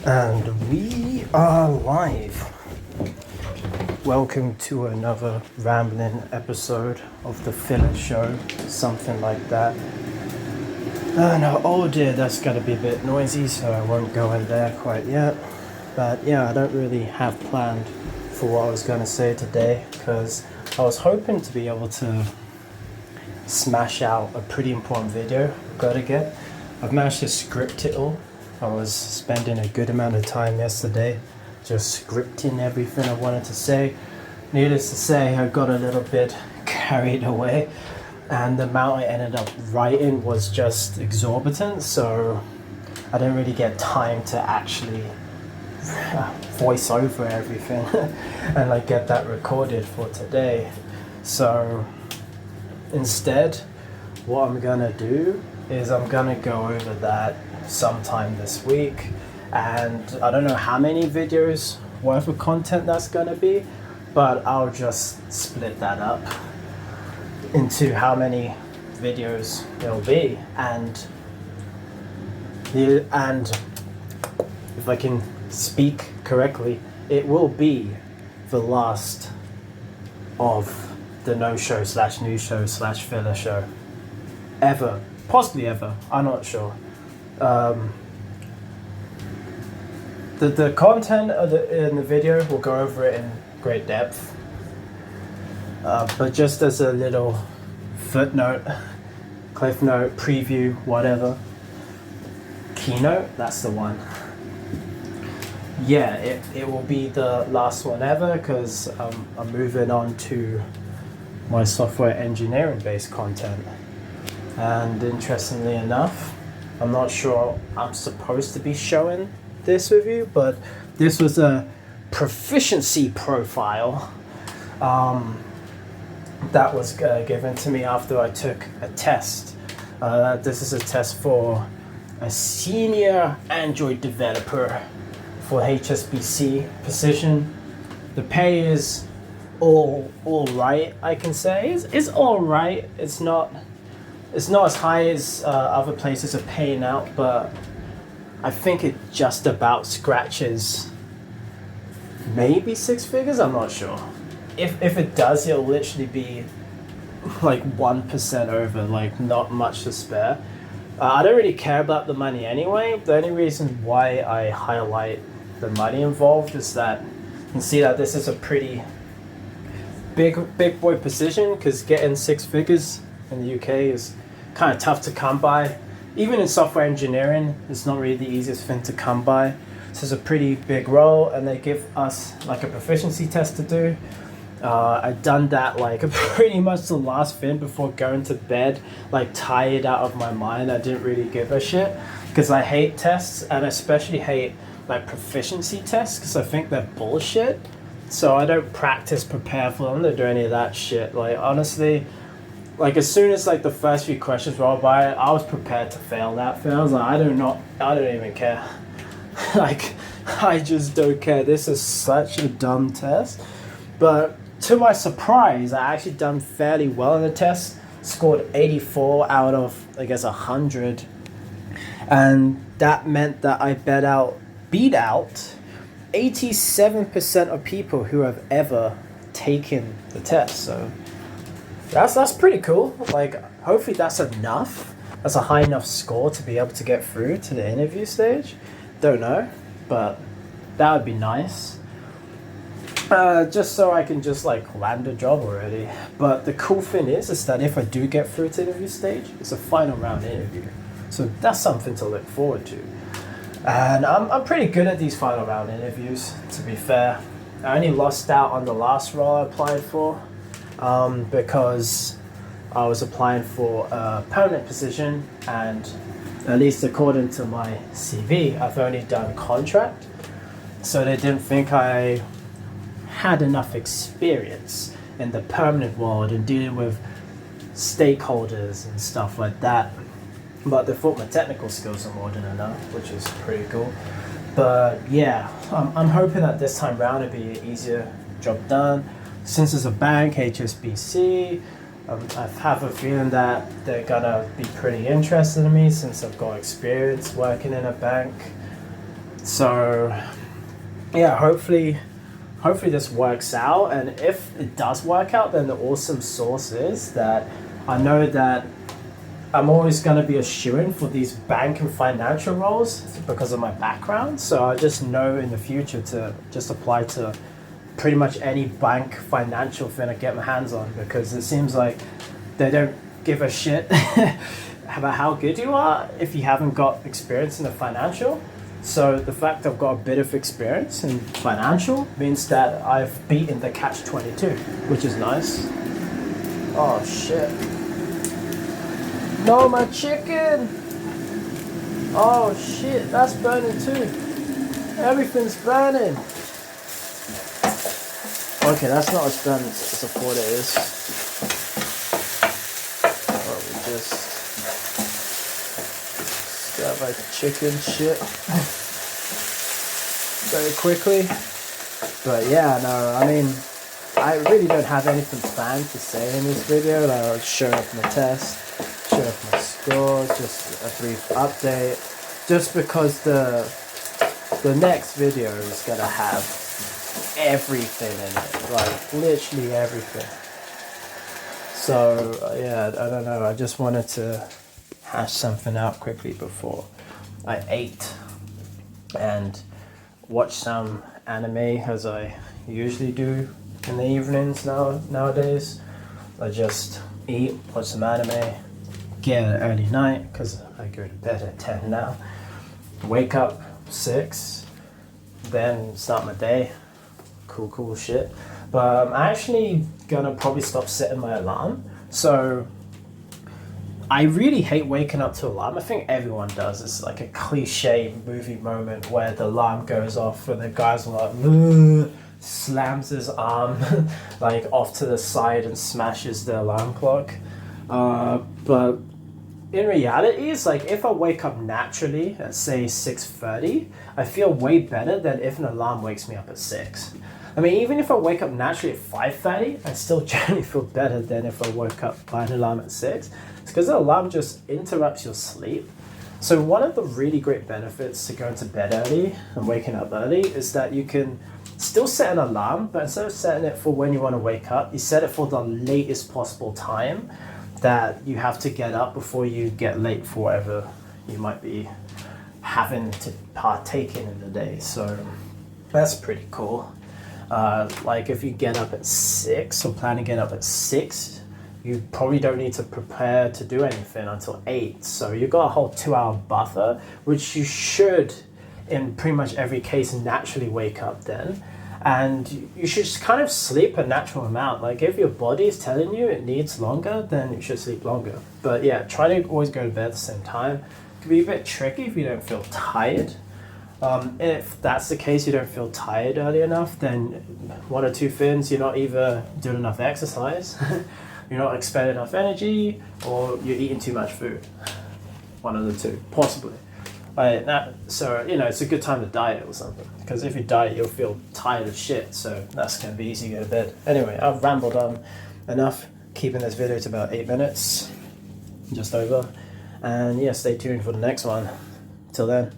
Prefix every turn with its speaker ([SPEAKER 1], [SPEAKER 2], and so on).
[SPEAKER 1] And we are live. Welcome to another rambling episode of the Filler Show, something like that. No, oh dear, that's gotta be a bit noisy, so I won't go in there quite yet. But yeah, I don't really have planned for what I was gonna say today, because I was hoping to be able to smash out a pretty important video I've gotta get. I've managed to script it all. I was spending a good amount of time yesterday just scripting everything I wanted to say. Needless to say, I got a little bit carried away and the amount I ended up writing was just exorbitant, so I didn't really get time to actually voice over everything and like get that recorded for today. So instead, what I'm gonna do is I'm gonna go over that sometime this week, and I don't know how many videos worth of content that's gonna be, but I'll just split that up into how many videos there'll be, and if I can speak correctly, it will be the last of the no show slash news show slash filler show ever, possibly ever, I'm not sure. The content of in the video, we'll go over it in great depth, but just as a little footnote, cliff note, preview, whatever, keynote, that's the one. Yeah, it will be the last one ever, because I'm moving on to my software engineering based content. And interestingly enough, I'm not sure I'm supposed to be showing this with you, but this was a proficiency profile that was given to me after I took a test. This is a test for a senior Android developer for HSBC position. The pay is all right, I can say. It's all right. It's not as high as other places are paying out, but I think it just about scratches maybe six figures. I'm not sure. If it does, it'll literally be like 1% over, like not much to spare. I don't really care about the money anyway. The only reason why I highlight the money involved is that you can see that this is a pretty big boy position, because getting six figures in the UK is kind of tough to come by. Even in software engineering, it's not really the easiest thing to come by. So it's a pretty big role, and they give us like a proficiency test to do. I'd done that like pretty much the last thing before going to bed, like tired out of my mind. I didn't really give a shit, because I hate tests, and especially hate like proficiency tests, because I think they're bullshit. So I don't prepare for them to do any of that shit. Like honestly, like as soon as like the first few questions rolled by, I was prepared to fail that thing. I was like, I don't even care. Like, I just don't care. This is such a dumb test. But to my surprise, I actually done fairly well in the test. Scored 84 out of, I guess, 100. And that meant that I beat out 87% of people who have ever taken the test. So that's pretty cool. Like, hopefully that's enough. That's a high enough score to be able to get through to the interview stage. Don't know, but that would be nice. Just so I can just like land a job already. But the cool thing is that if I do get through to the interview stage, it's a final round interview. So that's something to look forward to. And I'm pretty good at these final round interviews, to be fair. I only lost out on the last role I applied for, because I was applying for a permanent position, and at least according to my CV, I've only done contract. So they didn't think I had enough experience in the permanent world and dealing with stakeholders and stuff like that. But they thought my technical skills are more than enough, which is pretty cool. But yeah, I'm hoping that this time round it'll be an easier job done. Since it's a bank, HSBC, I have a feeling that they're gonna be pretty interested in me since I've got experience working in a bank. So yeah, hopefully this works out, and if it does work out, then the awesome source is that I know that I'm always going to be a shoo-in for these bank and financial roles because of my background. So I just know in the future to just apply to pretty much any bank financial thing I get my hands on, because it seems like they don't give a shit about how good you are if you haven't got experience in the financial. So the fact I've got a bit of experience in financial means that I've beaten the catch-22, which is nice. Oh shit. No, my chicken! Oh shit, that's burning too. Everything's burning. Okay, that's not as burning as I thought it is. Oh, we just got my chicken shit very quickly. But yeah, no, I mean, I really don't have anything planned to say in this video. Like, I'll show off my test, show off my score, just a brief update. Just because the next video is gonna have everything in it, like literally everything. So yeah, I don't know. I just wanted to hash something out quickly before I ate and watch some anime, as I usually do in the evenings nowadays. I just eat, watch some anime, get an early night because I go to bed at 10 now. Wake up 6, then start my day. Cool shit. But I'm actually gonna probably stop setting my alarm. So I really hate waking up to alarm. I think everyone does. It's like a cliche movie moment where the alarm goes off and the guy's like, "Ugh," slams his arm like off to the side and smashes the alarm clock. But in reality, it's like if I wake up naturally at say 6:30, I feel way better than if an alarm wakes me up at 6. I mean, even if I wake up naturally at 5:30, I still generally feel better than if I woke up by an alarm at 6. It's because the alarm just interrupts your sleep. So one of the really great benefits to going to bed early and waking up early is that you can still set an alarm, but instead of setting it for when you want to wake up, you set it for the latest possible time that you have to get up before you get late for whatever you might be having to partake in the day. So that's pretty cool. Like if you get up at 6 or plan to get up at 6, you probably don't need to prepare to do anything until 8. So you've got a whole 2-hour buffer, which you should, in pretty much every case, naturally wake up then. And you should just kind of sleep a natural amount. Like if your body is telling you it needs longer, then you should sleep longer. But yeah, try to always go to bed at the same time. It can be a bit tricky if you don't feel tired. If that's the case, you don't feel tired early enough, then one or two things: you're not either doing enough exercise, you're not expending enough energy, or you're eating too much food. One of the two, possibly. So, you know, it's a good time to diet or something. Because if you diet, you'll feel tired as shit. So that's going to be easy to go to bed. Anyway, I've rambled on enough. Keeping this video to about 8 minutes. Just over. And yeah, stay tuned for the next one. Till then.